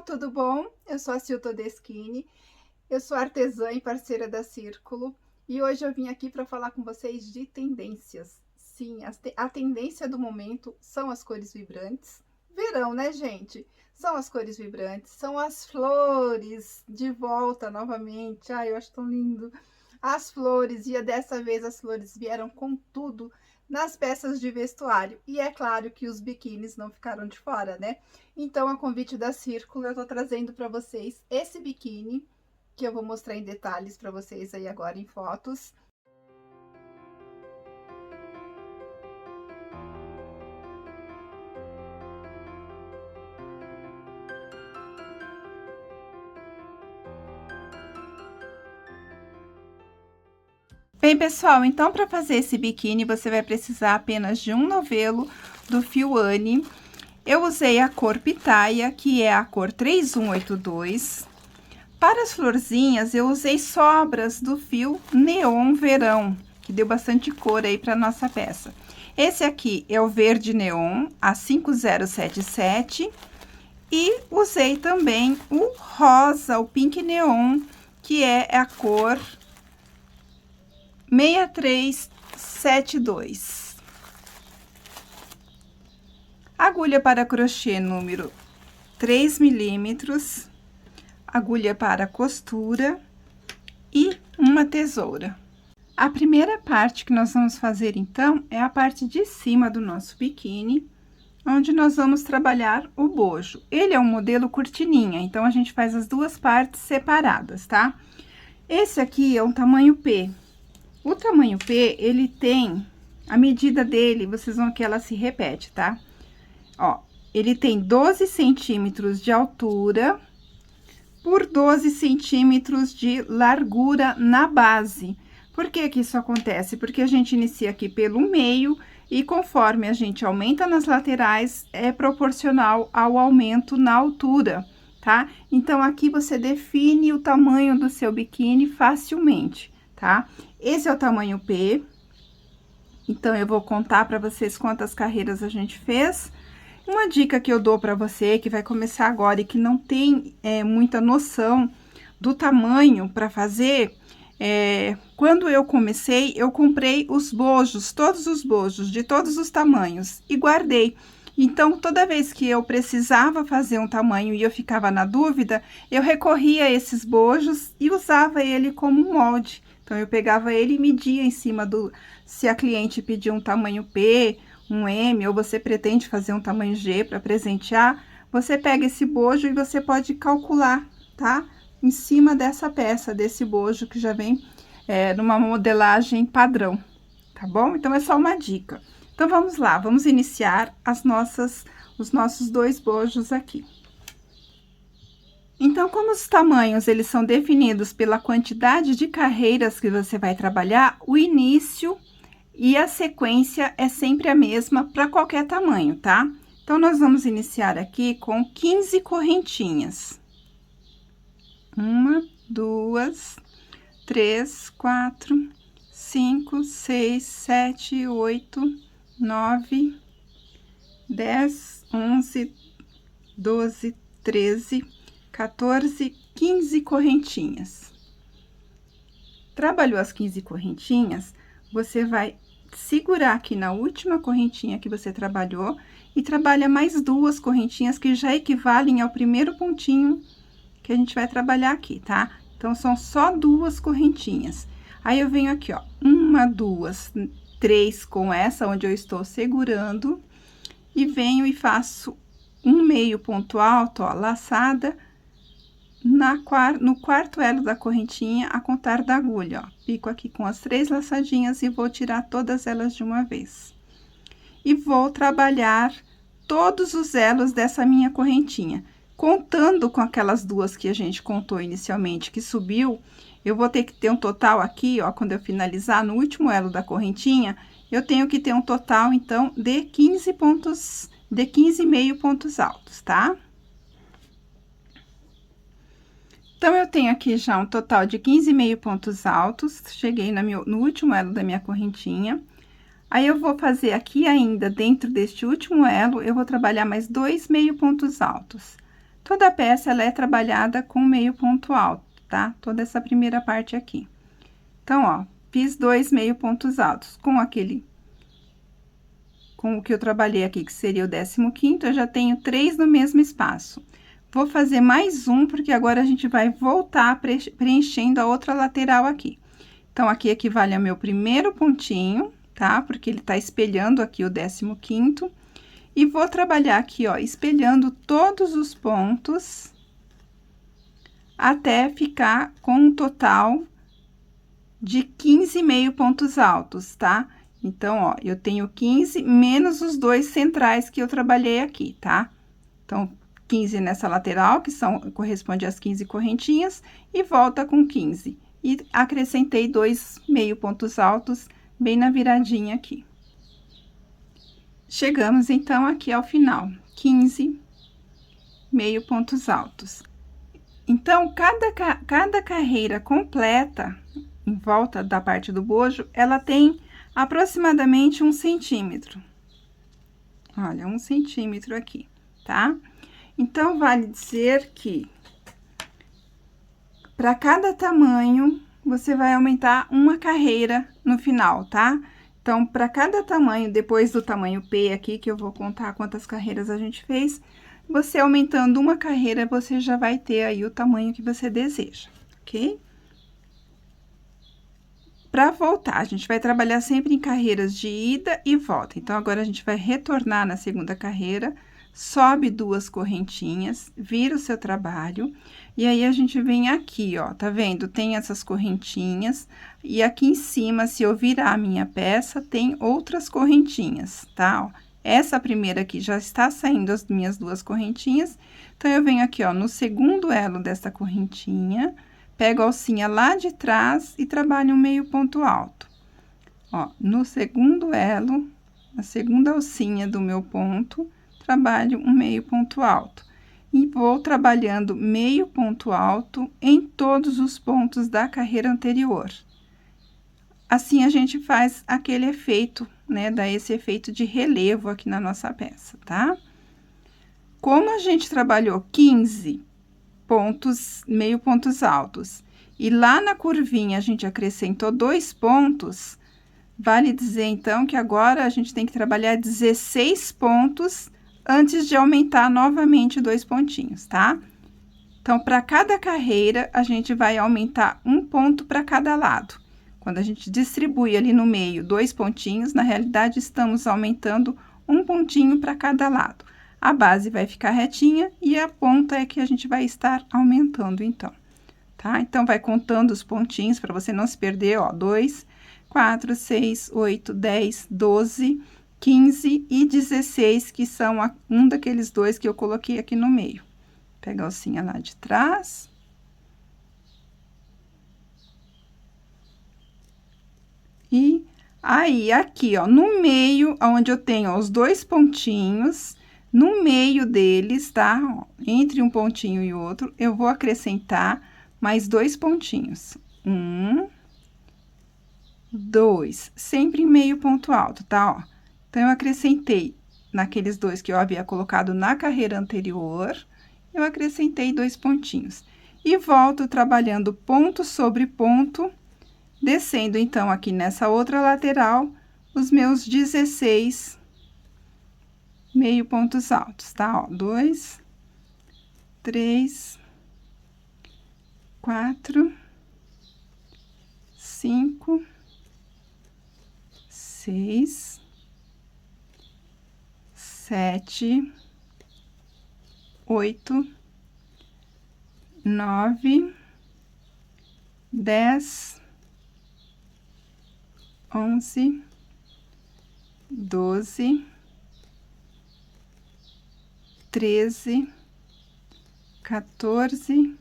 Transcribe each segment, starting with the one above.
tudo bom? Eu sou a Sil Todeschini, eu sou artesã e parceira da Círculo e hoje eu vim aqui para falar com vocês de tendências. Sim, a tendência do momento são as cores vibrantes. Verão, né, gente? São as cores vibrantes, são as flores de volta novamente. Ai, eu acho tão lindo. As flores, e dessa vez as flores vieram com tudo nas peças de vestuário. E é claro que os biquínis não ficaram de fora, né? Então, a convite da Círculo, eu tô trazendo para vocês esse biquíni, que eu vou mostrar em detalhes para vocês aí agora em fotos. Bem, pessoal, então para fazer esse biquíni, você vai precisar apenas de um novelo do fio Anne. Eu usei a cor Pitaia, que é a cor 3182. Para as florzinhas, eu usei sobras do fio Neon Verão, que deu bastante cor aí para nossa peça. Esse aqui é o verde neon, a 5077. E usei também o rosa, o pink neon, que é a cor 6372. Agulha para crochê número 3 milímetros, agulha para costura e uma tesoura. A primeira parte que nós vamos fazer, então, é a parte de cima do nosso biquíni, onde nós vamos trabalhar o bojo. Ele é um modelo cortininha, então, a gente faz as duas partes separadas, tá? Esse aqui é um tamanho P. O tamanho P, ele tem, a medida dele, vocês vão que ela se repete, tá? Ó, ele tem 12 centímetros de altura por 12 centímetros de largura na base. Por que que isso acontece? Porque a gente inicia aqui pelo meio e conforme a gente aumenta nas laterais, é proporcional ao aumento na altura, tá? Então, aqui você define o tamanho do seu biquíni facilmente, tá? Esse é o tamanho P. Então, eu vou contar para vocês quantas carreiras a gente fez. Uma dica que eu dou para você que vai começar agora e que não tem muita noção do tamanho para fazer, quando eu comecei, eu comprei os bojos, todos os bojos, de todos os tamanhos, e guardei. Então, toda vez que eu precisava fazer um tamanho e eu ficava na dúvida, eu recorria a esses bojos e usava ele como molde. Então, eu pegava ele e media em cima do... Se a cliente pedia um tamanho P, um M, ou você pretende fazer um tamanho G para presentear, você pega esse bojo e você pode calcular, tá? Em cima dessa peça, desse bojo que já vem numa modelagem padrão, tá bom? Então, é só uma dica. Então, vamos lá, vamos iniciar os nossos dois bojos aqui. Então, como os tamanhos, eles são definidos pela quantidade de carreiras que você vai trabalhar, o início e a sequência é sempre a mesma para qualquer tamanho, tá? Então, nós vamos iniciar aqui com 15 correntinhas. 1, 2, 3, 4, 5, 6, 7, 8, 9, 10, 11, 12, 13, 14, 15 correntinhas. Trabalhou as 15 correntinhas, você vai segurar aqui na última correntinha que você trabalhou e trabalha mais duas correntinhas que já equivalem ao primeiro pontinho que a gente vai trabalhar aqui, tá? Então, são só duas correntinhas. Aí, eu venho aqui, ó, 1, 2, 3 com essa onde eu estou segurando e venho e faço um meio ponto alto, ó, laçada no quarto elo da correntinha a contar da agulha, ó. Pico aqui com as 3 laçadinhas e vou tirar todas elas de uma vez. E vou trabalhar todos os elos dessa minha correntinha. Contando com aquelas duas que a gente contou inicialmente, que subiu, eu vou ter que ter um total aqui, ó, quando eu finalizar no último elo da correntinha, eu tenho que ter um total, então, de 15 pontos, de 15,5 pontos altos, tá? Então, eu tenho aqui já um total de 15,5 pontos altos, cheguei no último elo da minha correntinha. Aí, eu vou fazer aqui ainda, dentro deste último elo, eu vou trabalhar mais 2 meio pontos altos. Toda a peça, ela é trabalhada com meio ponto alto, tá? Toda essa primeira parte aqui. Então, ó, fiz 2 meio pontos altos. Com o que eu trabalhei aqui, que seria o 15º, eu já tenho 3 no mesmo espaço. Vou fazer mais um, porque agora a gente vai voltar preenchendo a outra lateral aqui. Então, aqui equivale ao meu primeiro pontinho, tá? Porque ele tá espelhando aqui o 15º. E vou trabalhar aqui, ó, espelhando todos os pontos até ficar com um total de 15 meio pontos altos, tá? Então, ó, eu tenho 15 menos os 2 centrais que eu trabalhei aqui, tá? Então, 15 nessa lateral, que corresponde às 15 correntinhas, e volta com 15. E acrescentei 2 meio pontos altos bem na viradinha aqui. Chegamos, então, aqui ao final, 15 meio pontos altos. Então, cada carreira completa, em volta da parte do bojo, ela tem aproximadamente 1 centímetro. Olha, 1 centímetro aqui, tá? Então, vale dizer que, para cada tamanho, você vai aumentar uma carreira no final, tá? Então, para cada tamanho, depois do tamanho P aqui, que eu vou contar quantas carreiras a gente fez, você aumentando uma carreira, você já vai ter aí o tamanho que você deseja, ok? Para voltar, a gente vai trabalhar sempre em carreiras de ida e volta. Então, agora a gente vai retornar na segunda carreira, sobe 2 correntinhas, vira o seu trabalho, e aí a gente vem aqui, ó, tá vendo? Tem essas correntinhas, e aqui em cima, se eu virar a minha peça, tem outras correntinhas, tá? Ó, essa primeira aqui já está saindo as minhas 2 correntinhas, então, eu venho aqui, ó, no segundo elo dessa correntinha, pego a alcinha lá de trás e trabalho um meio ponto alto. Ó, no segundo elo, na segunda alcinha do meu ponto, trabalho um meio ponto alto. E vou trabalhando meio ponto alto em todos os pontos da carreira anterior. Assim, a gente faz aquele efeito, né? Dá esse efeito de relevo aqui na nossa peça, tá? Como a gente trabalhou 15 pontos, meio pontos altos, e lá na curvinha a gente acrescentou 2 pontos, vale dizer, então, que agora a gente tem que trabalhar 16 pontos antes de aumentar novamente 2 pontinhos, tá? Então, para cada carreira, a gente vai aumentar 1 ponto para cada lado. Quando a gente distribui ali no meio 2 pontinhos, na realidade, estamos aumentando 1 pontinho para cada lado. A base vai ficar retinha e a ponta é que a gente vai estar aumentando, então, tá? Então, vai contando os pontinhos para você não se perder, ó, 2, 4, 6, 8, 10, 12, 15 e 16, que são um daqueles 2 que eu coloquei aqui no meio. Pega a alcinha lá de trás. E aí, aqui, ó, no meio, onde eu tenho ó, os 2 pontinhos, no meio deles, tá? Ó, entre um pontinho e outro, eu vou acrescentar mais 2 pontinhos. 1, 2, sempre em meio ponto alto, tá? Ó. Então, eu acrescentei naqueles 2 que eu havia colocado na carreira anterior, eu acrescentei 2 pontinhos. E volto trabalhando ponto sobre ponto, descendo, então, aqui nessa outra lateral, os meus 16 meio pontos altos, tá? Ó, 2, 3, 4, 5, 6, 7, 8, 9, 10, 11, 12, 13, 14,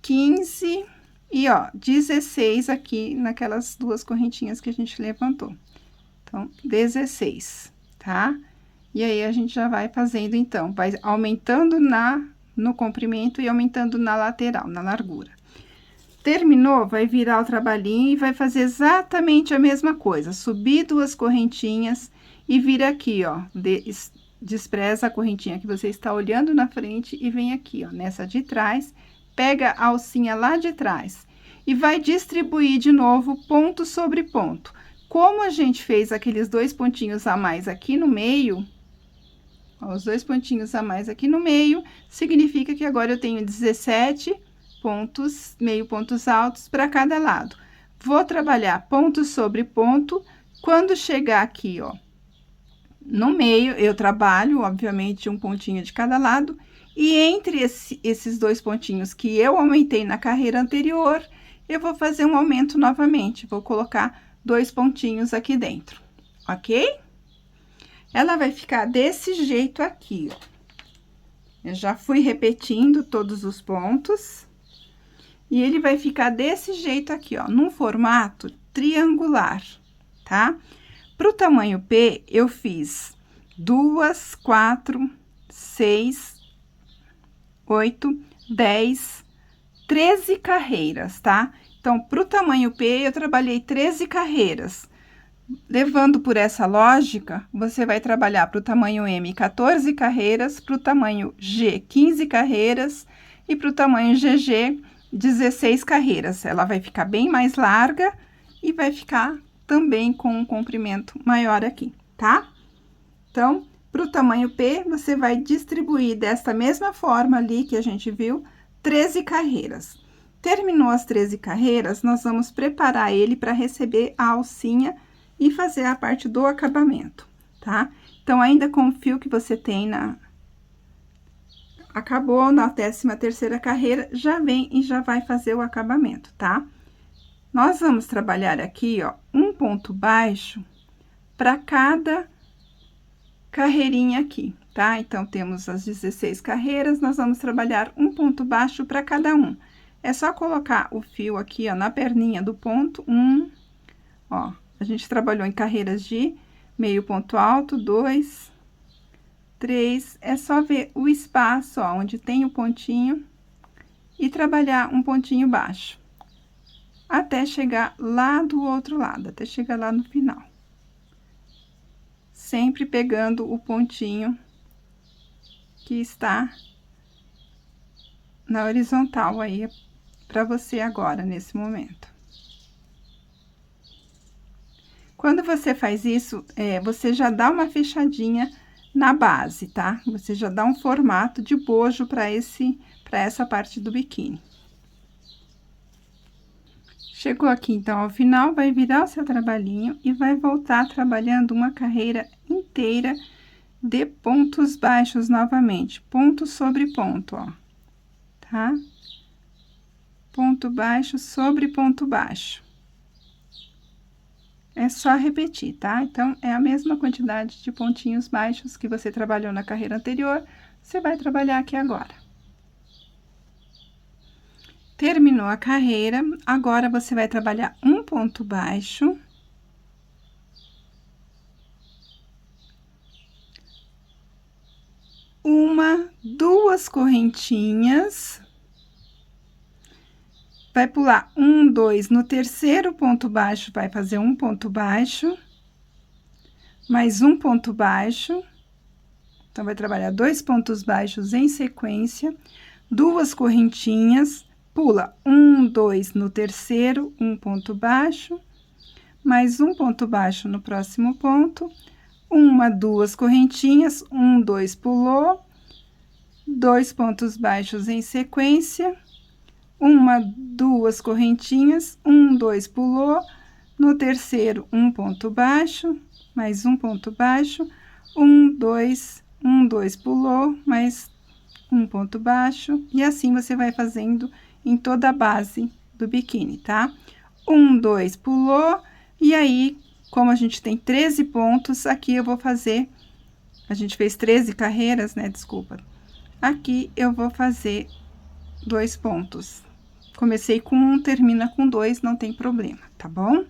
15 e, ó, 16 aqui naquelas 2 correntinhas que a gente levantou. Então, 16, tá? E aí, a gente já vai fazendo, então, vai aumentando no comprimento e aumentando na lateral, na largura. Terminou, vai virar o trabalhinho e vai fazer exatamente a mesma coisa. Subir 2 correntinhas e vir aqui, ó, despreza a correntinha que você está olhando na frente e vem aqui, ó, nessa de trás, pega a alcinha lá de trás e vai distribuir de novo ponto sobre ponto. Como a gente fez aqueles 2 pontinhos a mais aqui no meio, ó, os 2 pontinhos a mais aqui no meio, significa que agora eu tenho 17 pontos, meio pontos altos para cada lado. Vou trabalhar ponto sobre ponto. Quando chegar aqui, ó, no meio, eu trabalho, obviamente, um pontinho de cada lado. E entre esses 2 pontinhos que eu aumentei na carreira anterior, eu vou fazer um aumento novamente. Vou colocar 2 pontinhos aqui dentro, ok? Ela vai ficar desse jeito aqui, ó. Eu já fui repetindo todos os pontos. E ele vai ficar desse jeito aqui, ó, num formato triangular, tá? Pro tamanho P, eu fiz 2, 4, 6, 8, 10, 13 carreiras, tá? Então, pro tamanho P, eu trabalhei 13 carreiras. Levando por essa lógica, você vai trabalhar pro tamanho M 14 carreiras, pro tamanho G 15 carreiras e pro tamanho GG 16 carreiras. Ela vai ficar bem mais larga e vai ficar também com um comprimento maior aqui, tá? Então, pro tamanho P, você vai distribuir desta mesma forma ali que a gente viu, 13 carreiras. Terminou as 13 carreiras, nós vamos preparar ele para receber a alcinha e fazer a parte do acabamento, tá? Então, ainda com o fio que você tem acabou na 13ª carreira, já vem e já vai fazer o acabamento, tá? Nós vamos trabalhar aqui, ó, um ponto baixo para cada carreirinha aqui, tá? Então, temos as 16 carreiras, nós vamos trabalhar um ponto baixo para cada um. É só colocar o fio aqui, ó, na perninha do ponto, ó, a gente trabalhou em carreiras de meio ponto alto, 2, 3, é só ver o espaço, ó, onde tem o pontinho e trabalhar um pontinho baixo, até chegar lá do outro lado, até chegar lá no final. Sempre pegando o pontinho que está na horizontal aí, para você agora, nesse momento. Quando você faz isso, você já dá uma fechadinha na base, tá? Você já dá um formato de bojo para essa parte do biquíni. Chegou aqui, então, ao final, vai virar o seu trabalhinho e vai voltar trabalhando uma carreira inteira de pontos baixos novamente, ponto sobre ponto, ó, tá? Ponto baixo sobre ponto baixo. É só repetir, tá? Então, é a mesma quantidade de pontinhos baixos que você trabalhou na carreira anterior, você vai trabalhar aqui agora. Terminou a carreira, agora você vai trabalhar um ponto baixo. Duas correntinhas. Vai pular 1, 2, no terceiro ponto baixo, vai fazer um ponto baixo, mais um ponto baixo. Então, vai trabalhar 2 pontos baixos em sequência, 2 correntinhas, pula 1, 2 no terceiro, um ponto baixo, mais um ponto baixo no próximo ponto, 2 correntinhas, 1, 2 pulou, 2 pontos baixos em sequência, 2 correntinhas, 1, 2 pulou, no terceiro, um ponto baixo, mais um ponto baixo, 1, 2, 1, 2 pulou, mais um ponto baixo, e assim você vai fazendo em toda a base do biquíni, tá? 1, 2 pulou, e aí, como a gente tem 13 pontos, aqui eu vou fazer, a gente fez 13 carreiras, né? Desculpa. Aqui eu vou fazer 2 pontos. Comecei com 1, termina com 2, não tem problema, tá bom?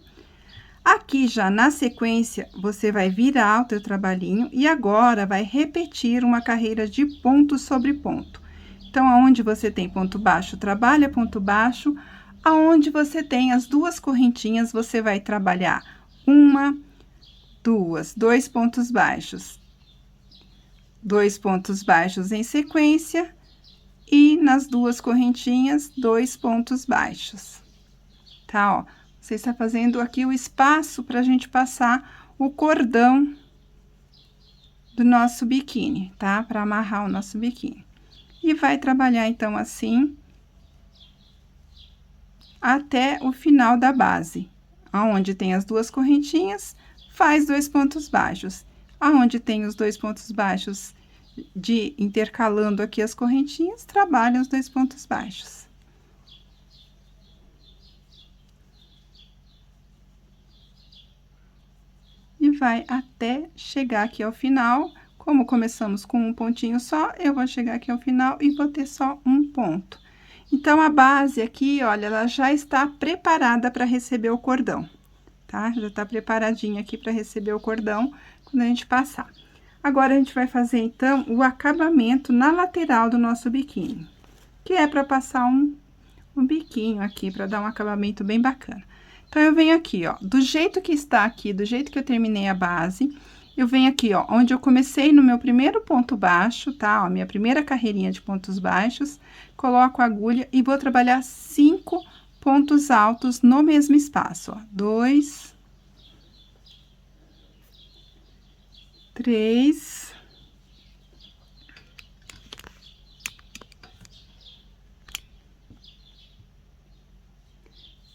Aqui já na sequência, você vai virar o teu trabalhinho e agora vai repetir uma carreira de ponto sobre ponto. Então, aonde você tem ponto baixo, trabalha ponto baixo. Aonde você tem as 2 correntinhas, você vai trabalhar 1, 2, 2 pontos baixos. 2 pontos baixos em sequência e nas duas correntinhas, 2 pontos baixos, tá? Ó, você está fazendo aqui o espaço pra gente passar o cordão do nosso biquíni, tá? Para amarrar o nosso biquíni. E vai trabalhar, então, assim, até o final da base. Aonde tem as duas correntinhas, faz 2 pontos baixos. Aonde tem os 2 pontos baixos de intercalando aqui as correntinhas, trabalha os 2 pontos baixos. E vai até chegar aqui ao final. Como começamos com um pontinho só, eu vou chegar aqui ao final e vou ter só um ponto. Então, a base aqui, olha, ela já está preparada para receber o cordão, tá? Já tá preparadinha aqui para receber o cordão quando a gente passar. Agora, a gente vai fazer, então, o acabamento na lateral do nosso biquíni, que é para passar um biquinho aqui, para dar um acabamento bem bacana. Então, eu venho aqui, ó, do jeito que está aqui, do jeito que eu terminei a base, eu venho aqui, ó, onde eu comecei no meu primeiro ponto baixo, tá? Ó, minha primeira carreirinha de pontos baixos, coloco a agulha e vou trabalhar 5 pontos altos no mesmo espaço, ó. 2, 3,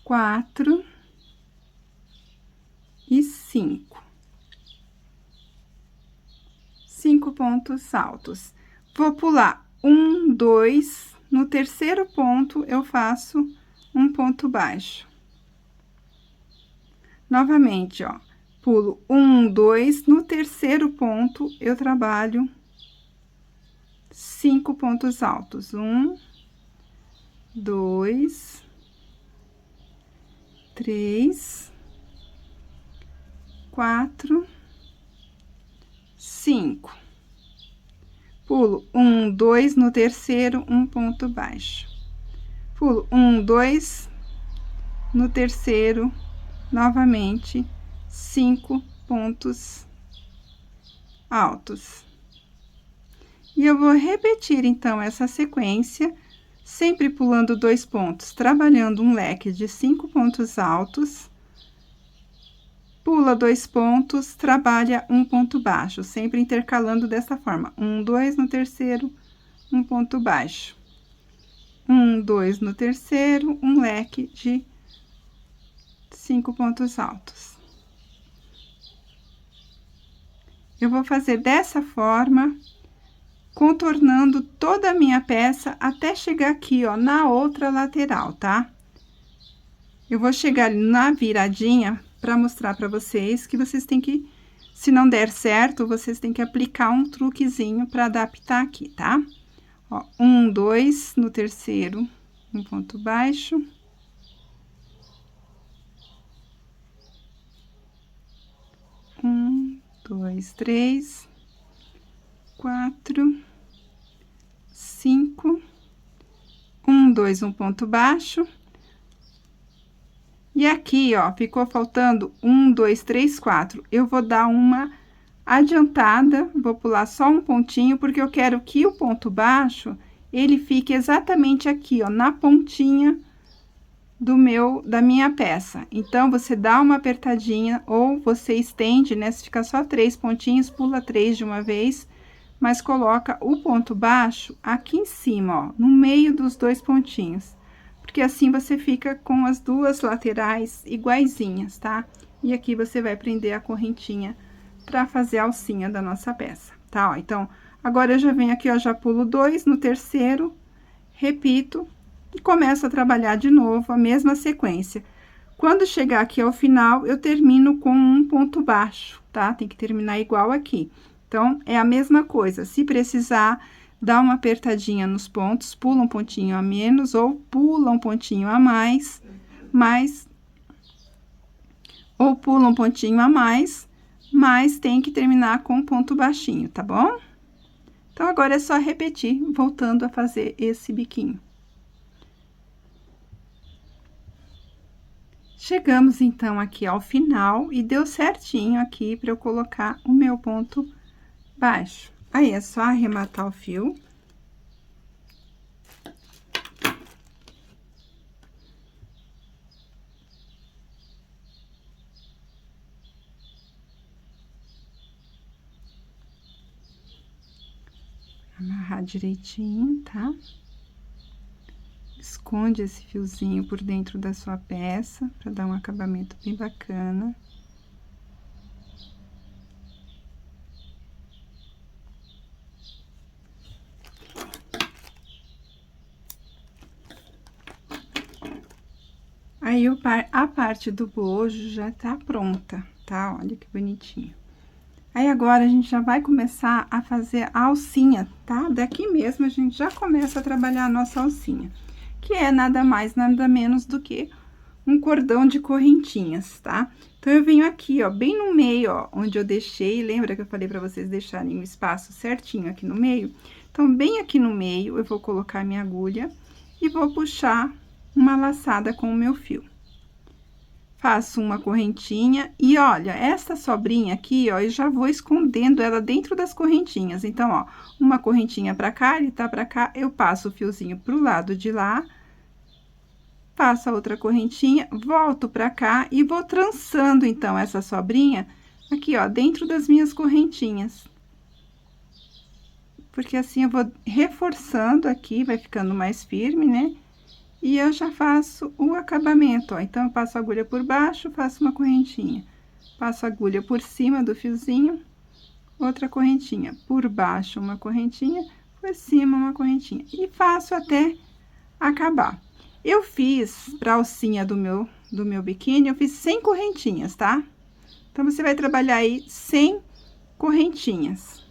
4 e 5. 5 pontos altos. Vou pular 1, 2, no terceiro ponto eu faço um ponto baixo. Novamente, ó, pulo 1, 2, no terceiro ponto eu trabalho 5 pontos altos. 1, 2, 3, 4, 5. Pulo 1, 2, no terceiro, um ponto baixo. Pulo 1, 2, no terceiro, novamente, 5 pontos altos. E eu vou repetir, então, essa sequência, sempre pulando 2 pontos, trabalhando um leque de 5 pontos altos. Pula 2 pontos, trabalha um ponto baixo, sempre intercalando dessa forma. 1, 2 no terceiro, um ponto baixo. 1, 2 no terceiro, um leque de 5 pontos altos. Eu vou fazer dessa forma, contornando toda a minha peça até chegar aqui, ó, na outra lateral, tá? Eu vou chegar na viradinha para mostrar para vocês que vocês têm que, se não der certo, vocês têm que aplicar um truquezinho para adaptar aqui, tá? Ó, 1, 2, no terceiro, um ponto baixo. 1, 2, 3, 4, 5, 1, 2, um ponto baixo. E aqui, ó, ficou faltando 1, 2, 3, 4. Eu vou dar uma adiantada, vou pular só um pontinho, porque eu quero que o ponto baixo, ele fique exatamente aqui, ó, na pontinha da minha peça. Então, você dá uma apertadinha, ou você estende, né? Se ficar só 3 pontinhos, pula 3 de uma vez, mas coloca o ponto baixo aqui em cima, ó, no meio dos 2 pontinhos. Porque assim você fica com as duas laterais iguaizinhas, tá? E aqui você vai prender a correntinha pra fazer a alcinha da nossa peça, tá? Ó, então, agora eu já venho aqui, ó, já pulo 2 no terceiro, repito e começo a trabalhar de novo a mesma sequência. Quando chegar aqui ao final, eu termino com um ponto baixo, tá? Tem que terminar igual aqui. Então, é a mesma coisa, se precisar, dá uma apertadinha nos pontos, pula um pontinho a menos ou pula um pontinho a mais, ou pula um pontinho a mais, mas tem que terminar com um ponto baixinho, tá bom? Então, agora é só repetir, voltando a fazer esse biquinho. Chegamos, então, aqui ao final e deu certinho aqui para eu colocar o meu ponto baixo. Aí, é só arrematar o fio. Amarrar direitinho, tá? Esconde esse fiozinho por dentro da sua peça, pra dar um acabamento bem bacana. Aí, a parte do bojo já tá pronta, tá? Olha que bonitinho. Aí, agora, a gente já vai começar a fazer a alcinha, tá? Daqui mesmo, a gente já começa a trabalhar a nossa alcinha, que é nada mais, nada menos do que um cordão de correntinhas, tá? Então, eu venho aqui, ó, bem no meio, ó, onde eu deixei, lembra que eu falei pra vocês deixarem o espaço certinho aqui no meio? Então, bem aqui no meio, eu vou colocar minha agulha e vou puxar uma laçada com o meu fio. Faço uma correntinha e olha, essa sobrinha aqui, ó, eu já vou escondendo ela dentro das correntinhas. Então, ó, uma correntinha pra cá, ele tá pra cá, eu passo o fiozinho pro lado de lá, faço a outra correntinha, volto pra cá e vou trançando, então, essa sobrinha aqui, ó, dentro das minhas correntinhas. Porque assim eu vou reforçando aqui, vai ficando mais firme, né? E eu já faço o acabamento, ó. Então, eu passo a agulha por baixo, faço uma correntinha. Passo a agulha por cima do fiozinho, outra correntinha. Por baixo, uma correntinha, por cima, uma correntinha. E faço até acabar. Eu fiz, pra alcinha do meu biquíni, eu fiz 100 correntinhas, tá? Então, você vai trabalhar aí 100 correntinhas.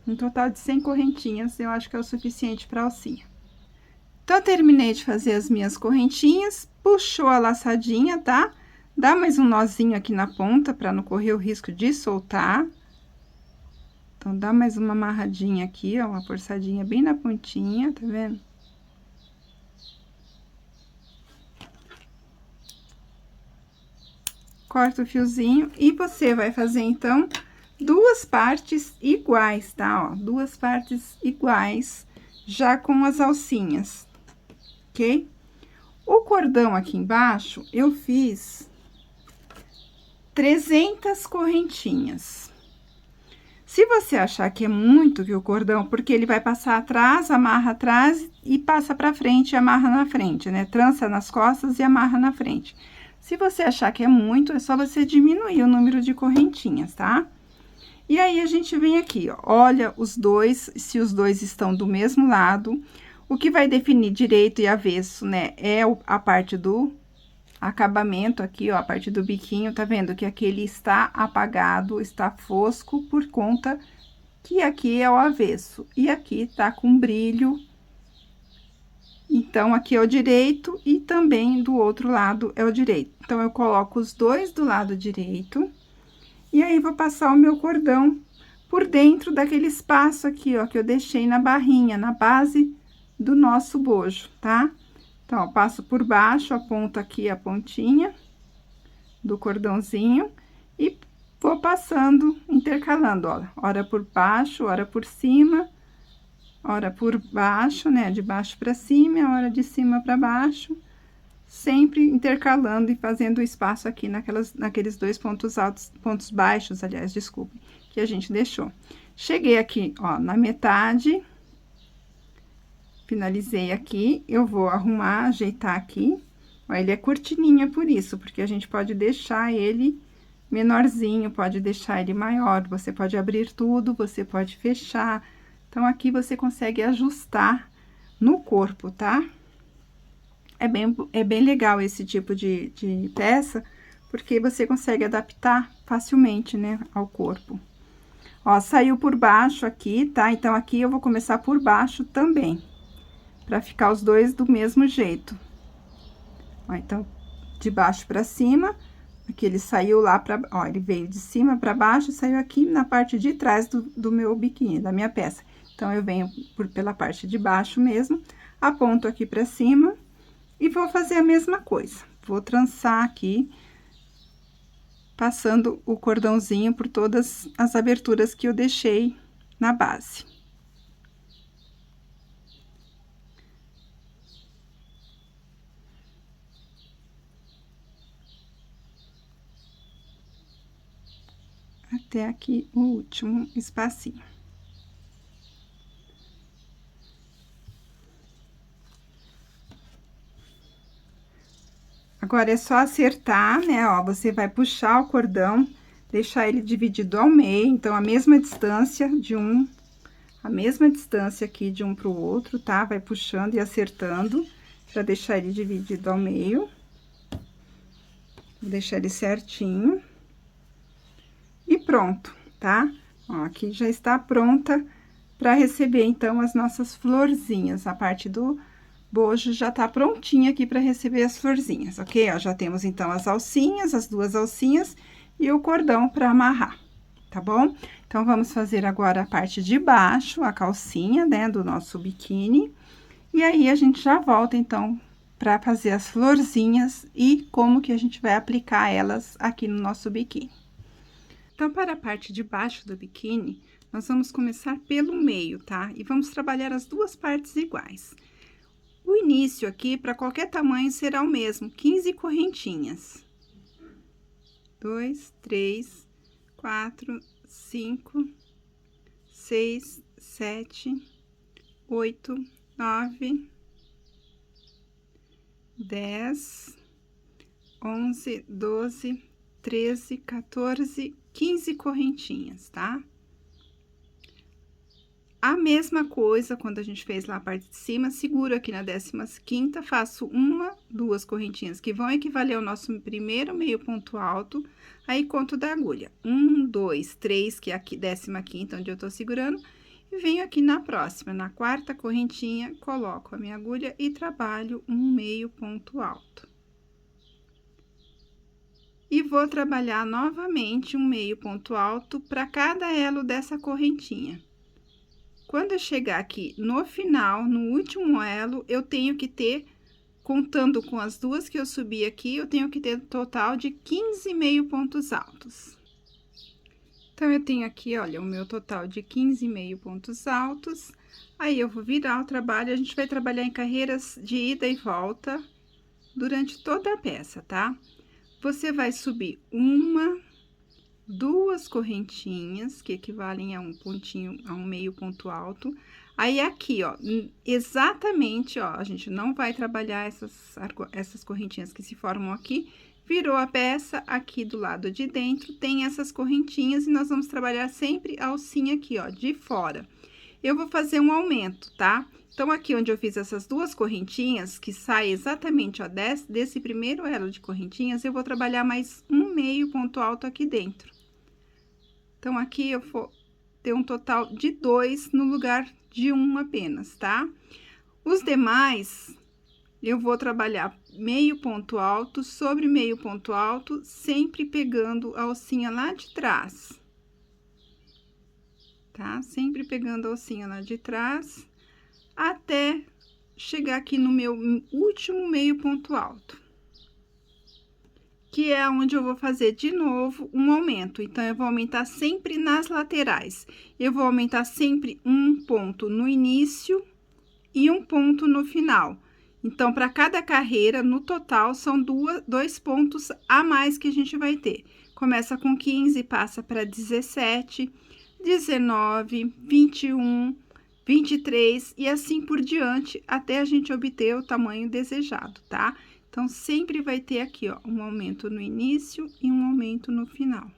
Um total de 100 correntinhas, eu acho que é o suficiente pra alcinha. Então, eu terminei de fazer as minhas correntinhas, puxou a laçadinha, tá? Dá mais um nozinho aqui na ponta, pra não correr o risco de soltar. Então, dá mais uma amarradinha aqui, ó, uma forçadinha bem na pontinha, tá vendo? Corta o fiozinho e você vai fazer, então, duas partes iguais, tá? Ó, duas partes iguais, já com as alcinhas. Ok? O cordão aqui embaixo, eu fiz 300 correntinhas. Se você achar que é muito, viu, o cordão, porque ele vai passar atrás, amarra atrás e passa pra frente e amarra na frente, né? Trança nas costas e amarra na frente. Se você achar que é muito, é só você diminuir o número de correntinhas, tá? E aí, a gente vem aqui, ó, olha os dois, se os dois estão do mesmo lado. O que vai definir direito e avesso, né, é a parte do acabamento aqui, ó, a parte do biquinho, tá vendo? Que aqui ele está apagado, está fosco, por conta que aqui é o avesso. E aqui tá com brilho. Então, aqui é o direito e também do outro lado é o direito. Então, eu coloco os dois do lado direito. E aí, vou passar o meu cordão por dentro daquele espaço aqui, ó, que eu deixei na barrinha, na base do nosso bojo, tá? Então, ó, passo por baixo, aponto aqui a pontinha do cordãozinho e vou passando, intercalando, ó, ora por baixo, ora por cima, ora por baixo, né, de baixo pra cima, ora de cima pra baixo, sempre intercalando e fazendo o espaço aqui naqueles dois pontos altos, pontos baixos, aliás, desculpe, que a gente deixou. Cheguei aqui, ó, na metade. Finalizei aqui, eu vou arrumar, ajeitar aqui. Ó, ele é curtininho por isso, porque a gente pode deixar ele menorzinho, pode deixar ele maior, você pode abrir tudo, você pode fechar. Então, aqui você consegue ajustar no corpo, tá? É bem legal esse tipo de peça, porque você consegue adaptar facilmente, né, ao corpo. Ó, saiu por baixo aqui, tá? Então, aqui eu vou começar por baixo também. Pra ficar os dois do mesmo jeito. Ó, então, de baixo pra cima, aqui ele saiu lá pra... Ó, ele veio de cima pra baixo, saiu aqui na parte de trás do meu biquíni, da minha peça. Então, eu venho pela parte de baixo mesmo, aponto aqui pra cima e vou fazer a mesma coisa. Vou trançar aqui, passando o cordãozinho por todas as aberturas que eu deixei na base. Até aqui o último espacinho. Agora, é só acertar, né, ó, você vai puxar o cordão, deixar ele dividido ao meio, então, a mesma distância aqui de um pro outro, tá? Vai puxando e acertando, pra deixar ele dividido ao meio. Vou deixar ele certinho. E pronto, tá? Ó, aqui já está pronta pra receber, então, as nossas florzinhas. A parte do bojo já tá prontinha aqui para receber as florzinhas, ok? Ó, já temos, então, as alcinhas, as duas alcinhas e o cordão para amarrar, tá bom? Então, vamos fazer agora a parte de baixo, a calcinha, né, do nosso biquíni. E aí, a gente já volta, então, para fazer as florzinhas e como que a gente vai aplicar elas aqui no nosso biquíni. Então, para a parte de baixo do biquíni, nós vamos começar pelo meio, tá? E vamos trabalhar as duas partes iguais. O início aqui, para qualquer tamanho, será o mesmo, 15 correntinhas. 2, 3, 4, 5, 6, 7, 8, 9, 10, 11, 12, 13, 14, 15 correntinhas, tá? A mesma coisa, quando a gente fez lá a parte de cima, seguro aqui na 15ª, faço uma, duas correntinhas, que vão equivaler ao nosso primeiro meio ponto alto, aí conto da agulha. 1, 2, 3, que é aqui, 15ª, onde eu tô segurando, e venho aqui na próxima, na 4ª correntinha, coloco a minha agulha e trabalho um meio ponto alto. E vou trabalhar novamente um meio ponto alto para cada elo dessa correntinha. Quando eu chegar aqui no final, no último elo, eu tenho que ter, contando com as duas que eu subi aqui, eu tenho que ter um total de 15 meio pontos altos. Então, eu tenho aqui, olha, o meu total de 15 meio pontos altos. Aí, eu vou virar o trabalho, a gente vai trabalhar em carreiras de ida e volta durante toda a peça, tá? Você vai subir uma, duas correntinhas, que equivalem a um pontinho, a um meio ponto alto. Aí, aqui, ó, exatamente, ó, a gente não vai trabalhar essas correntinhas que se formam aqui. Virou a peça, aqui do lado de dentro, tem essas correntinhas, e nós vamos trabalhar sempre a alcinha aqui, ó, de fora. Eu vou fazer um aumento, tá? Então, aqui onde eu fiz essas duas correntinhas, que sai exatamente, ó, desse primeiro elo de correntinhas, eu vou trabalhar mais um meio ponto alto aqui dentro. Então, aqui eu vou ter um total de 2 no lugar de 1 apenas, tá? Os demais, eu vou trabalhar meio ponto alto sobre meio ponto alto, sempre pegando a alcinha lá de trás. Tá? Sempre pegando a alcinha lá de trás, até chegar aqui no meu último meio ponto alto. Que é onde eu vou fazer de novo um aumento. Então, eu vou aumentar sempre nas laterais. Eu vou aumentar sempre um ponto no início e um ponto no final. Então, para cada carreira, no total, são dois pontos a mais que a gente vai ter. Começa com 15, passa para 17, 19, 21, 23 e assim por diante, até a gente obter o tamanho desejado, tá? Então, sempre vai ter aqui, ó, um aumento no início e um aumento no final.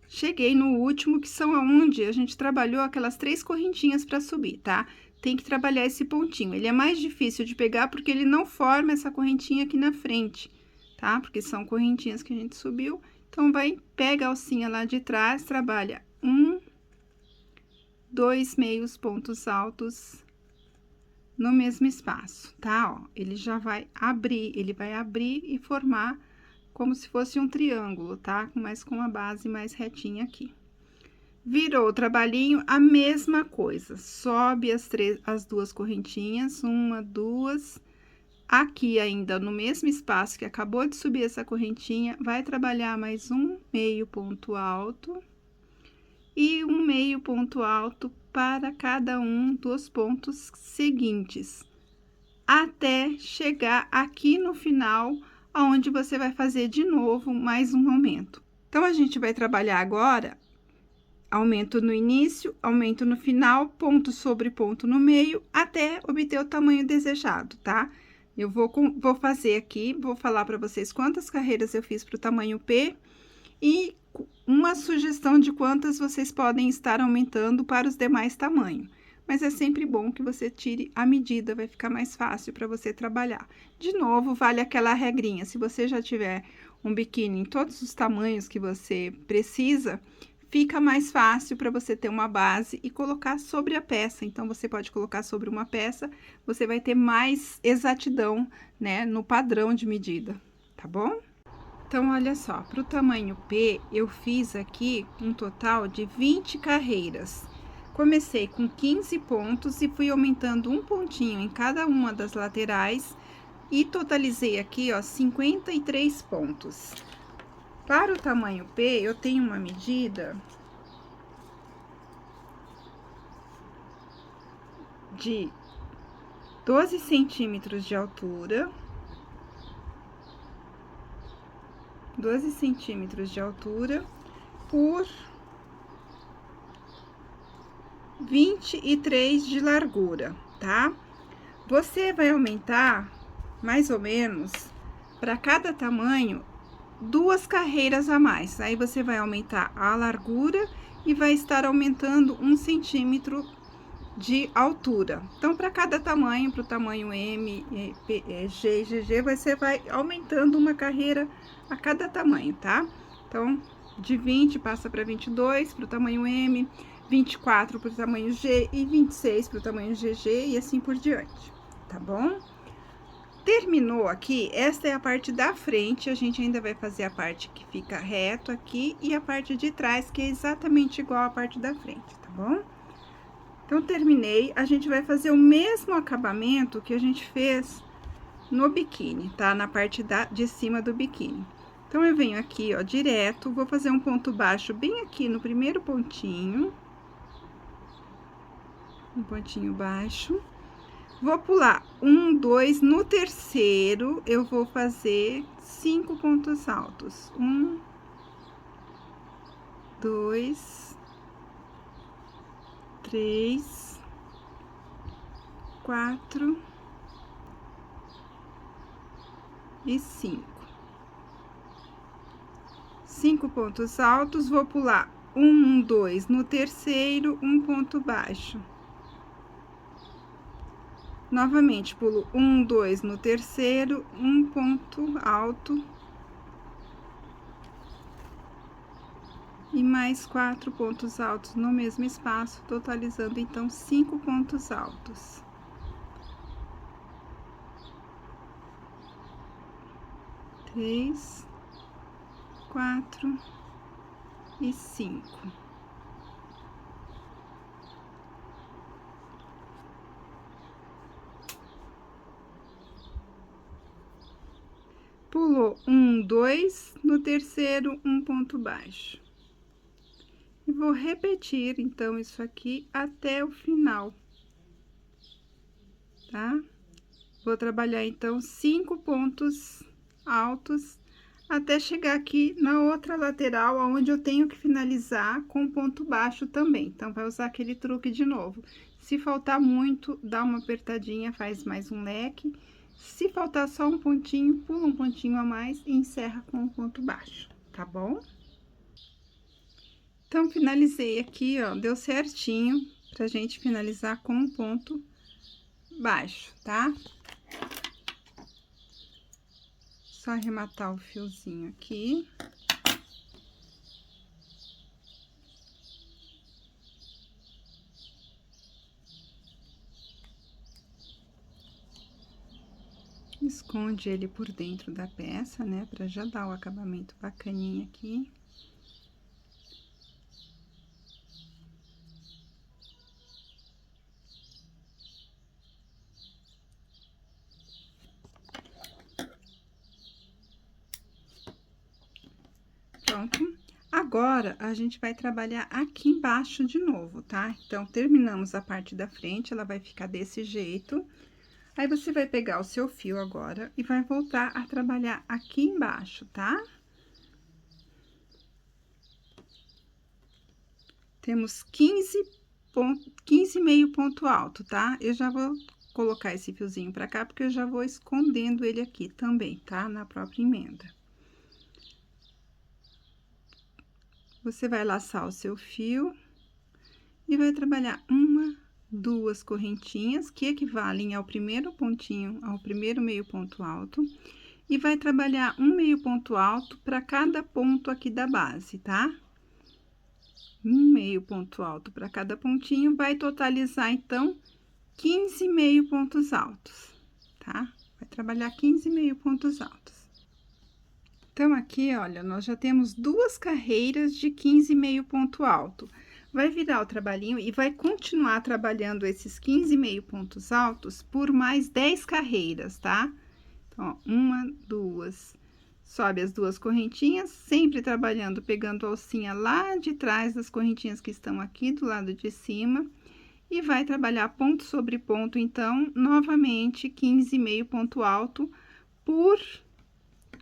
Cheguei no último, que são aonde a gente trabalhou aquelas 3 correntinhas para subir, tá? Tem que trabalhar esse pontinho. Ele é mais difícil de pegar porque ele não forma essa correntinha aqui na frente, tá? Porque são correntinhas que a gente subiu. Então, pega a alcinha lá de trás, trabalha 1, 2 meios pontos altos no mesmo espaço, tá? Ó, ele já vai abrir, e formar como se fosse um triângulo, tá? Mas com a base mais retinha aqui. Virou o trabalhinho, a mesma coisa. Sobe as duas correntinhas, uma, duas. Aqui ainda no mesmo espaço que acabou de subir essa correntinha, vai trabalhar mais um meio ponto alto e um meio ponto alto para cada um dos pontos seguintes, até chegar aqui no final, aonde você vai fazer de novo mais um aumento. Então, a gente vai trabalhar agora aumento no início, aumento no final, ponto sobre ponto no meio, até obter o tamanho desejado, tá? Eu vou fazer aqui, vou falar para vocês quantas carreiras eu fiz para o tamanho P e uma sugestão de quantas vocês podem estar aumentando para os demais tamanhos. Mas é sempre bom que você tire a medida, vai ficar mais fácil para você trabalhar. De novo, vale aquela regrinha, se você já tiver um biquíni em todos os tamanhos que você precisa, fica mais fácil para você ter uma base e colocar sobre a peça. Então, você pode colocar sobre uma peça, você vai ter mais exatidão, né, no padrão de medida, tá bom? Então, olha só, para o tamanho P, eu fiz aqui um total de 20 carreiras. Comecei com 15 pontos e fui aumentando um pontinho em cada uma das laterais e totalizei aqui, ó, 53 pontos. Para o tamanho P, eu tenho uma medida de 12 centímetros de altura, 12 centímetros de altura por 23 de largura, tá? Você vai aumentar mais ou menos para cada tamanho 2 carreiras a mais. Aí você vai aumentar a largura e vai estar aumentando 1 centímetro de altura. Então, para cada tamanho, para o tamanho M, P, G e GG, você vai aumentando uma carreira a cada tamanho, tá? Então, de 20 passa para 22 para o tamanho M, 24 para o tamanho G e 26 para o tamanho GG e assim por diante, tá bom? Terminou aqui, esta é a parte da frente, a gente ainda vai fazer a parte que fica reto aqui e a parte de trás, que é exatamente igual à parte da frente, tá bom? Então, terminei, a gente vai fazer o mesmo acabamento que a gente fez no biquíni, tá? Na parte de cima do biquíni. Então, eu venho aqui, ó, direto, vou fazer um ponto baixo bem aqui no primeiro pontinho. Um pontinho baixo. Vou pular 1, 2, no terceiro, eu vou fazer 5 pontos altos. 1, 2, 3, 4 e 5. 5 pontos altos, vou pular 1, 2 no terceiro, um ponto baixo. Novamente, pulo 1, 2 no terceiro, um ponto alto. E mais 4 pontos altos no mesmo espaço, totalizando, então, 5 pontos altos. Três, 4 e 5. Pulou 1, 2, no terceiro, um ponto baixo. E vou repetir, então, isso aqui até o final, tá? Vou trabalhar, então, 5 pontos altos até chegar aqui na outra lateral, onde eu tenho que finalizar com ponto baixo também. Então, vai usar aquele truque de novo. Se faltar muito, dá uma apertadinha, faz mais um leque. Se faltar só um pontinho, pula um pontinho a mais e encerra com um ponto baixo, tá bom? Então, finalizei aqui, ó, deu certinho pra gente finalizar com um ponto baixo, tá? Só arrematar o fiozinho aqui. Esconde ele por dentro da peça, né, pra já dar o acabamento bacaninha aqui. Pronto. Agora, a gente vai trabalhar aqui embaixo de novo, tá? Então, terminamos a parte da frente, ela vai ficar desse jeito. Aí, você vai pegar o seu fio agora e vai voltar a trabalhar aqui embaixo, tá? Temos 15 meio ponto alto, tá? Eu já vou colocar esse fiozinho pra cá, porque eu já vou escondendo ele aqui também, tá? Na própria emenda. Você vai laçar o seu fio e vai trabalhar uma, duas correntinhas, que equivalem ao primeiro pontinho, ao primeiro meio ponto alto, e vai trabalhar um meio ponto alto para cada ponto aqui da base, tá? Um meio ponto alto para cada pontinho, vai totalizar, então, 15 meio pontos altos, tá? Vai trabalhar 15 meio pontos altos. Então, aqui, olha, nós já temos duas carreiras de 15 meio ponto alto. Vai virar o trabalhinho e vai continuar trabalhando esses 15 meio pontos altos por mais 10 carreiras, tá? Então, ó, uma, duas, sobe as duas correntinhas, sempre trabalhando, pegando a alcinha lá de trás das correntinhas que estão aqui do lado de cima. E vai trabalhar ponto sobre ponto, então, novamente, 15 meio ponto alto por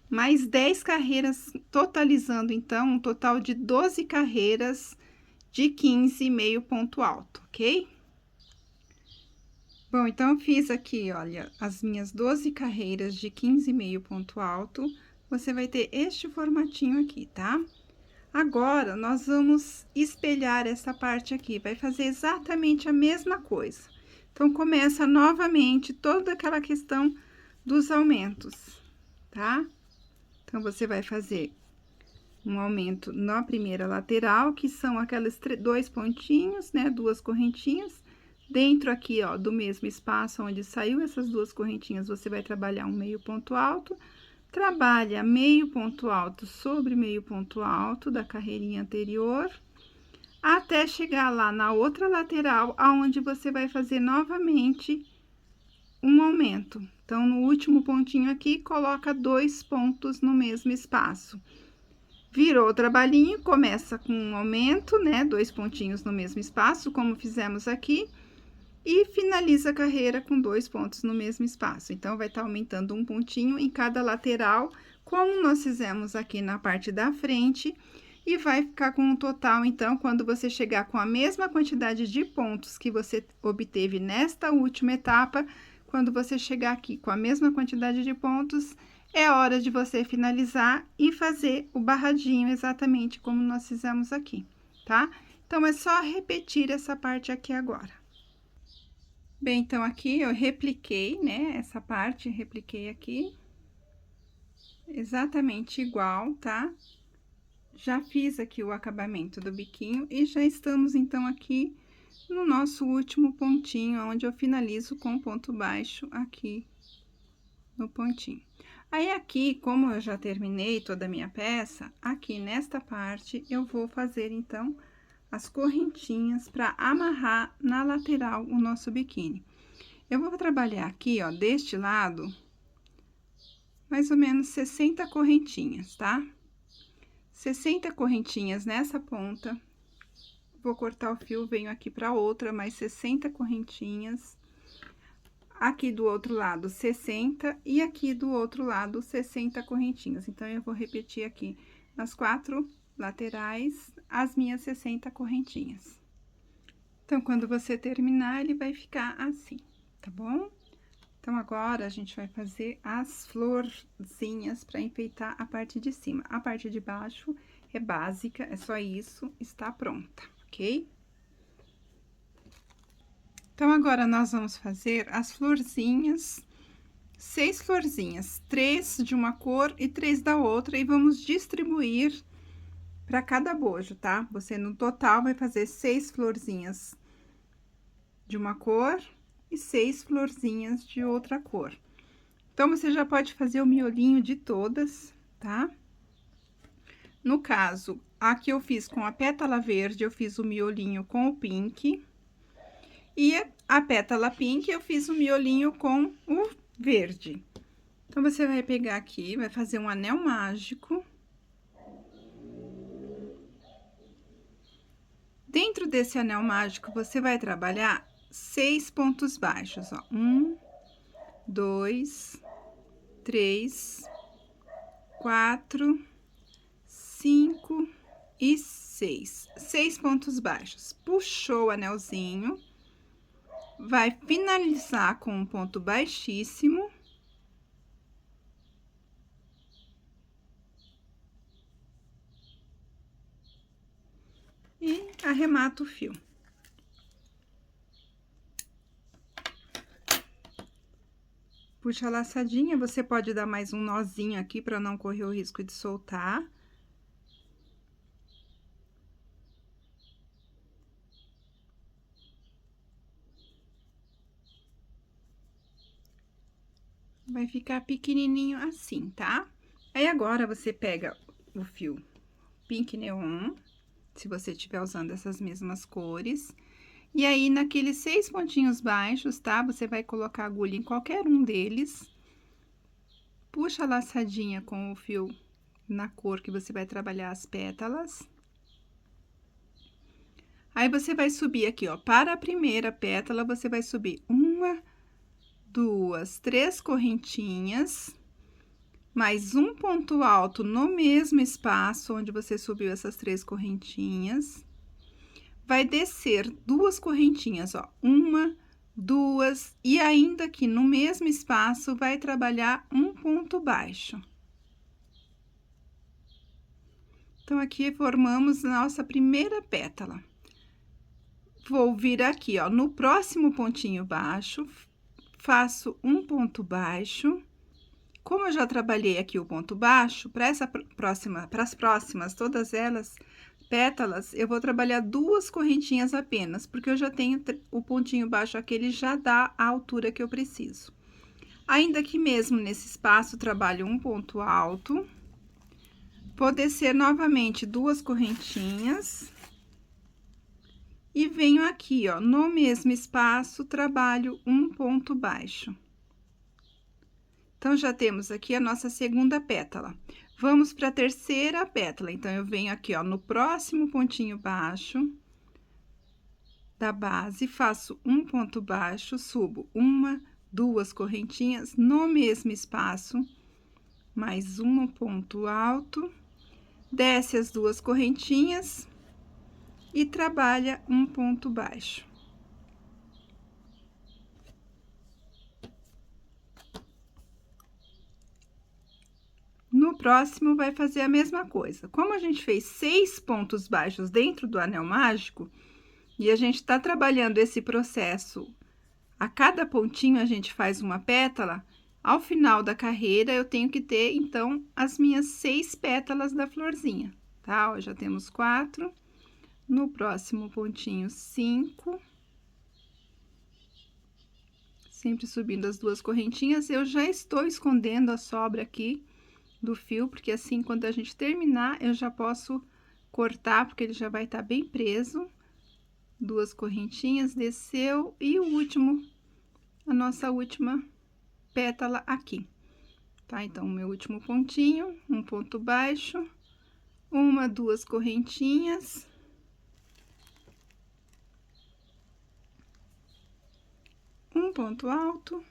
mais 10 carreiras, totalizando, então, um total de 12 carreiras de 15 meio ponto alto, ok? Bom, então, eu fiz aqui, olha, as minhas 12 carreiras de 15 meio ponto alto. Você vai ter este formatinho aqui, tá? Agora, nós vamos espelhar essa parte aqui, vai fazer exatamente a mesma coisa. Então, começa novamente toda aquela questão dos aumentos, tá? Então, você vai fazer um aumento na primeira lateral, que são aqueles dois pontinhos, né? Duas correntinhas. Dentro aqui, ó, do mesmo espaço onde saiu essas duas correntinhas, você vai trabalhar um meio ponto alto. Trabalha meio ponto alto sobre meio ponto alto da carreirinha anterior, até chegar lá na outra lateral, aonde você vai fazer novamente um aumento. Então, no último pontinho aqui, coloca 2 pontos no mesmo espaço. Virou o trabalhinho, começa com um aumento, né? 2 pontinhos no mesmo espaço, como fizemos aqui. E finaliza a carreira com 2 pontos no mesmo espaço. Então, vai estar aumentando um pontinho em cada lateral, como nós fizemos aqui na parte da frente. E vai ficar com um total, então, quando você chegar com a mesma quantidade de pontos que você obteve nesta última etapa, quando você chegar aqui com a mesma quantidade de pontos, é hora de você finalizar e fazer o barradinho exatamente como nós fizemos aqui, tá? Então, é só repetir essa parte aqui agora. Bem, então, aqui eu repliquei, né, essa parte, repliquei aqui, exatamente igual, tá? Já fiz aqui o acabamento do biquinho e já estamos, então, aqui no nosso último pontinho, onde eu finalizo com ponto baixo aqui no pontinho. Aí, aqui, como eu já terminei toda a minha peça, aqui nesta parte, eu vou fazer, então, as correntinhas para amarrar na lateral o nosso biquíni. Eu vou trabalhar aqui, ó, deste lado, mais ou menos 60 correntinhas, tá? 60 correntinhas nessa ponta. Vou cortar o fio, venho aqui para outra, mais 60 correntinhas. Aqui do outro lado, 60, e aqui do outro lado, 60 correntinhas. Então, eu vou repetir aqui nas 4 laterais, as minhas 60 correntinhas. Então, quando você terminar, ele vai ficar assim, tá bom? Então, agora, a gente vai fazer as florzinhas para enfeitar a parte de cima. A parte de baixo é básica, é só isso, está pronta, ok? Então, agora, nós vamos fazer as florzinhas, 6 florzinhas, 3 de uma cor e 3 da outra, e vamos distribuir para cada bojo, tá? Você, no total, vai fazer 6 florzinhas de uma cor e 6 florzinhas de outra cor. Então, você já pode fazer o miolinho de todas, tá? No caso, aqui eu fiz com a pétala verde, eu fiz o miolinho com o pink. E a pétala pink, eu fiz o miolinho com o verde. Então, você vai pegar aqui, vai fazer um anel mágico. Dentro desse anel mágico, você vai trabalhar 6 pontos baixos, ó. 1, 2, 3, 4, 5 e 6. 6 pontos baixos. Puxou o anelzinho, vai finalizar com um ponto baixíssimo. E arremata o fio. Puxa a laçadinha, você pode dar mais um nozinho aqui para não correr o risco de soltar. Vai ficar pequenininho assim, tá? Aí, agora, você pega o fio Pink Neon, se você estiver usando essas mesmas cores. E aí, naqueles 6 pontinhos baixos, tá? Você vai colocar a agulha em qualquer um deles. Puxa a laçadinha com o fio na cor que você vai trabalhar as pétalas. Aí, você vai subir aqui, ó, para a primeira pétala, você vai subir 1, 2, 3 correntinhas, mais um ponto alto no mesmo espaço onde você subiu essas 3 correntinhas. Vai descer 2 correntinhas, ó, 1, 2, e ainda aqui no mesmo espaço, vai trabalhar um ponto baixo. Então, aqui formamos nossa primeira pétala. Vou vir aqui, ó, no próximo pontinho baixo, faço um ponto baixo. Como eu já trabalhei aqui o ponto baixo, para as próximas, todas elas, pétalas, eu vou trabalhar 2 correntinhas apenas, porque eu já tenho o pontinho baixo aqui, ele já dá a altura que eu preciso. Ainda aqui mesmo, nesse espaço, trabalho um ponto alto. Vou descer novamente 2 correntinhas. E venho aqui, ó, no mesmo espaço, trabalho um ponto baixo. Então, já temos aqui a nossa segunda pétala. Vamos para a terceira pétala. Então, eu venho aqui, ó, no próximo pontinho baixo da base, faço um ponto baixo, subo 1, 2 correntinhas no mesmo espaço, mais um ponto alto, desce as 2 correntinhas e trabalha um ponto baixo. No próximo, vai fazer a mesma coisa. Como a gente fez 6 pontos baixos dentro do anel mágico, e a gente tá trabalhando esse processo, a cada pontinho a gente faz uma pétala, ao final da carreira, eu tenho que ter, então, as minhas 6 pétalas da florzinha, tá? Ó, já temos 4. No próximo pontinho, 5. Sempre subindo as 2 correntinhas, eu já estou escondendo a sobra aqui do fio, porque assim, quando a gente terminar, eu já posso cortar, porque ele já vai estar bem preso. 2 correntinhas, desceu, e o último, a nossa última pétala aqui, tá? Então, o meu último pontinho, um ponto baixo, 1, 2 correntinhas. Um ponto alto,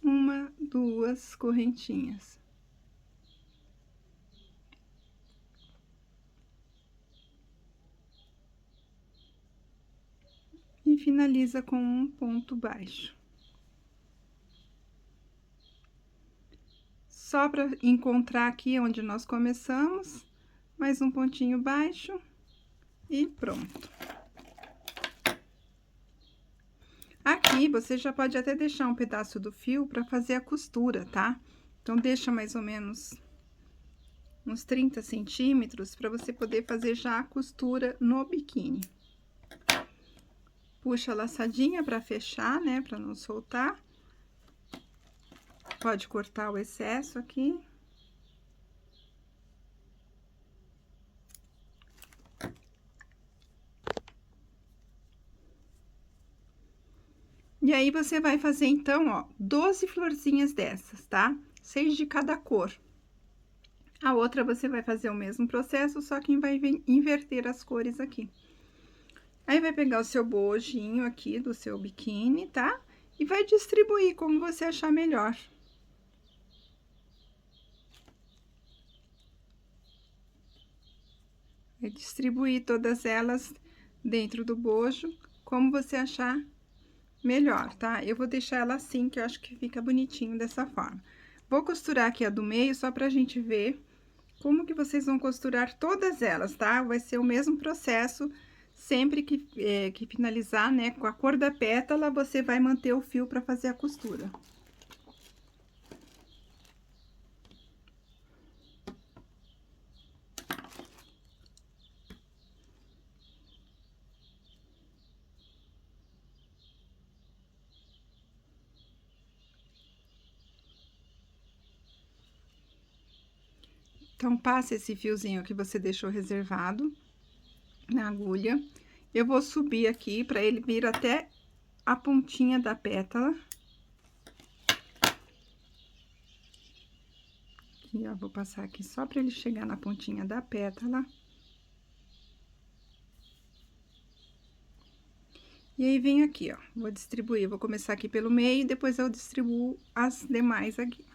1, 2 correntinhas. E finaliza com um ponto baixo. Só para encontrar aqui onde nós começamos, mais um pontinho baixo e pronto. Aqui, você já pode até deixar um pedaço do fio para fazer a costura, tá? Então, deixa mais ou menos uns 30 centímetros para você poder fazer já a costura no biquíni. Puxa a laçadinha para fechar, né? Para não soltar. Pode cortar o excesso aqui. E aí, você vai fazer, então, ó, 12 florzinhas dessas, tá? 6 de cada cor. A outra você vai fazer o mesmo processo, só que vai inverter as cores aqui. Aí, vai pegar o seu bojinho aqui do seu biquíni, tá? E vai distribuir como você achar melhor. Vai distribuir todas elas dentro do bojo, como você achar melhor, tá? Eu vou deixar ela assim, que eu acho que fica bonitinho dessa forma. Vou costurar aqui a do meio, só pra gente ver como que vocês vão costurar todas elas, tá? Vai ser o mesmo processo, sempre que finalizar, né, com a cor da pétala, você vai manter o fio pra fazer a costura. Então, passa esse fiozinho que você deixou reservado na agulha. Eu vou subir aqui para ele vir até a pontinha da pétala. Aqui, ó, vou passar aqui só para ele chegar na pontinha da pétala. E aí, venho aqui, ó, vou distribuir, vou começar aqui pelo meio, depois eu distribuo as demais aqui.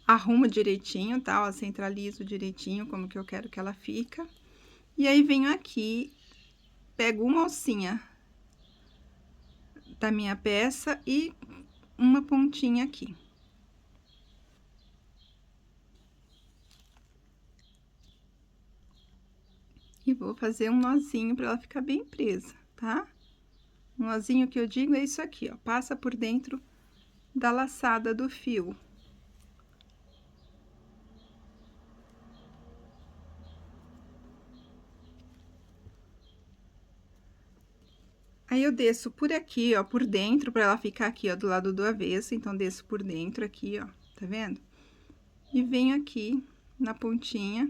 Arrumo direitinho, tá? Ó, centralizo direitinho como que eu quero que ela fica. E aí, venho aqui, pego uma alcinha da minha peça e uma pontinha aqui. E vou fazer um nozinho para ela ficar bem presa, tá? Um nozinho que eu digo é isso aqui, ó, passa por dentro da laçada do fio. Aí, eu desço por aqui, ó, por dentro, pra ela ficar aqui, ó, do lado do avesso. Então, desço por dentro aqui, ó, tá vendo? E venho aqui na pontinha.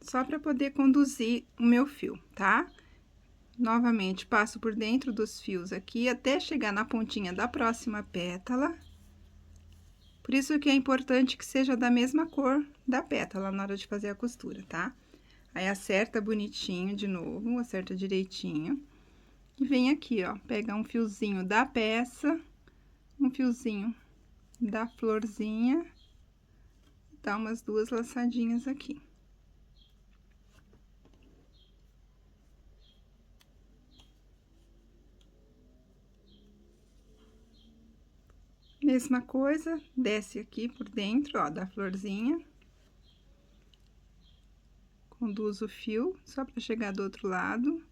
Só pra poder conduzir o meu fio, tá? Novamente, passo por dentro dos fios aqui, até chegar na pontinha da próxima pétala. Por isso que é importante que seja da mesma cor da pétala na hora de fazer a costura, tá? Aí, acerta bonitinho de novo, acerta direitinho. E vem aqui, ó, pega um fiozinho da peça, um fiozinho da florzinha, dá umas 2 laçadinhas aqui. Mesma coisa, desce aqui por dentro, ó, da florzinha. Conduz o fio, só para chegar do outro lado.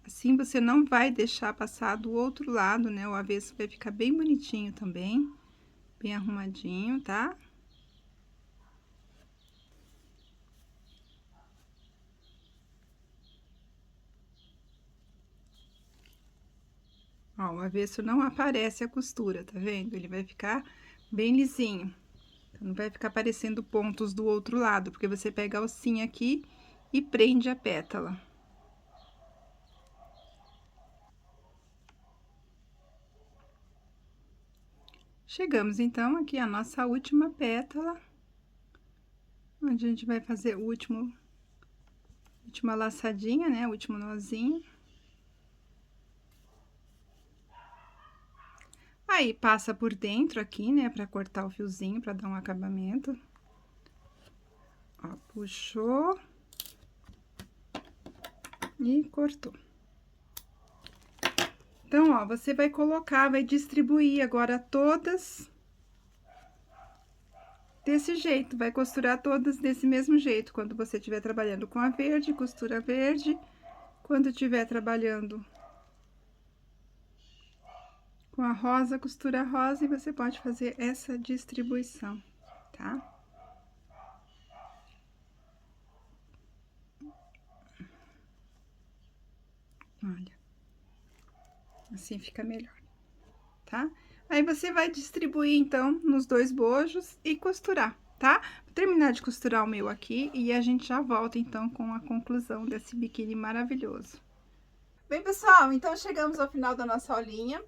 Assim, você não vai deixar passar do outro lado, né? O avesso vai ficar bem bonitinho também, bem arrumadinho, tá? Ó, o avesso não aparece a costura, tá vendo? Ele vai ficar bem lisinho. Então, não vai ficar aparecendo pontos do outro lado, porque você pega a alcinha aqui e prende a pétala. Chegamos, então, aqui a nossa última pétala, onde a gente vai fazer o última laçadinha, né? O último nozinho. Aí, passa por dentro aqui, né, pra cortar o fiozinho, pra dar um acabamento. Ó, puxou. E cortou. Então, ó, você vai colocar, vai distribuir agora todas desse jeito, vai costurar todas desse mesmo jeito. Quando você estiver trabalhando com a verde, costura verde. Quando estiver trabalhando com a rosa, costura rosa, e você pode fazer essa distribuição, tá? Olha, assim fica melhor, tá? Aí, você vai distribuir, então, nos 2 bojos e costurar, tá? Vou terminar de costurar o meu aqui e a gente já volta, então, com a conclusão desse biquíni maravilhoso. Bem, pessoal, então chegamos ao final da nossa aulinha.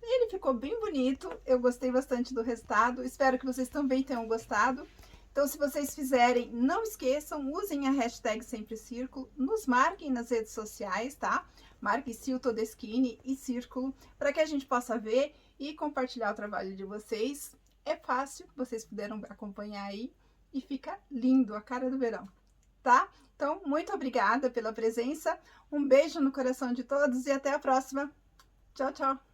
E ele ficou bem bonito, eu gostei bastante do resultado, espero que vocês também tenham gostado. Então, se vocês fizerem, não esqueçam, usem a hashtag Sempre Círculo, nos marquem nas redes sociais, tá? Marque Sil Todeschini e Círculo, para que a gente possa ver e compartilhar o trabalho de vocês. É fácil, vocês puderam acompanhar aí, e fica lindo, a cara do verão, tá? Então, muito obrigada pela presença, um beijo no coração de todos e até a próxima. Tchau, tchau!